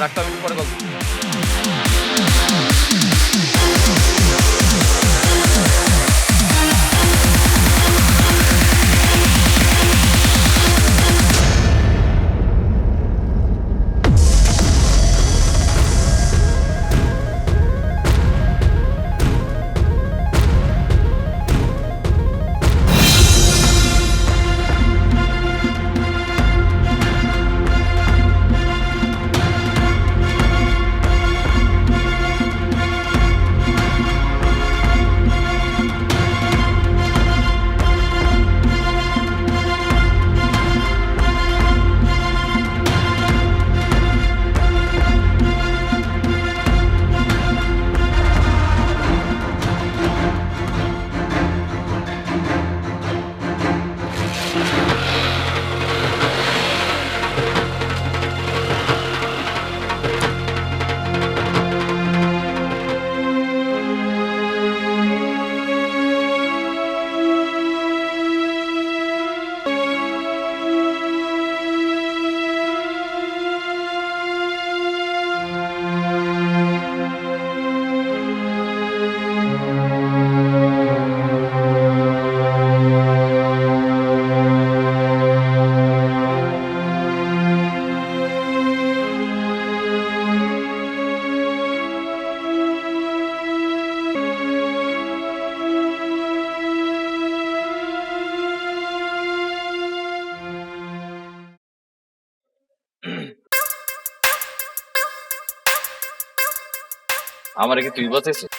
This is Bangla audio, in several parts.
রাখতাম একটু পরে গল্প। আমার কি তুই বাঁচাইছিস?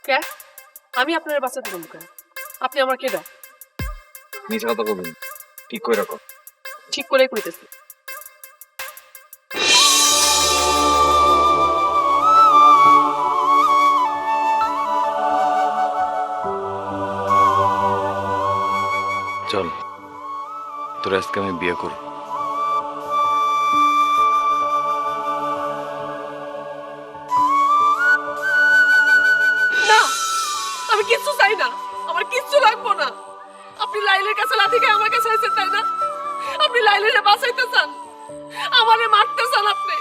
কে? আমি আপনার বাচ্চা দিব কেন? আপনি আমার কেডা? মিছা কথা বলবি, ঠিক করে রাখো। ঠিক করেই কইতেছি। চল, তোর আজকে আমি বিয়ে করব। না, আমি কিচ্ছু চাই না, আমার কিচ্ছু লাগবো না। আপনি লাইলের কাছে লাথি খেয়ে আমার কাছে আইছেন, তাই না? আপনি লাইলের বাঁচাইতে চান, আমারে মারতে চান আপনি।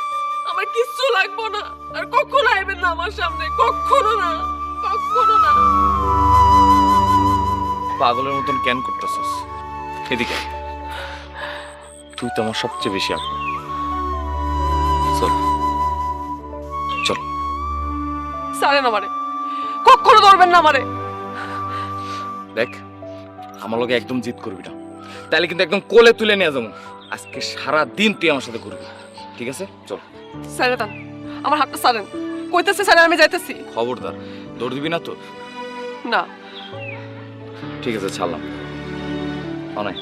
আমার কিচ্ছু লাগবো না, আর কখনো আইবেন না আমার সামনে, কখনো না, কখনো না। পাগলের মতন কেন করতেছিস? এদিকে তুই তো আমার সবচেয়ে বেশি আপন। চল চল। ছাড়েন আমারে, কখনো ধরবেন না আমারে। দেখ, আমার লগে একদম জিদ করবি না, তাহলে কিন্তু একদম কোলে তুলে নিয়ে যাবো। আজকে সারা দিন তুই আমার সাথে করবি, ঠিক আছে? চল। ছাড়ে দেন আমার হাতটা, ছাড়েন। কইতেছে ছাড়েন, আমি যাইতেছি। খবরদার, দৌড় দিবি না তো? না। ঠিক আছে, ছাড়লাম। অনেক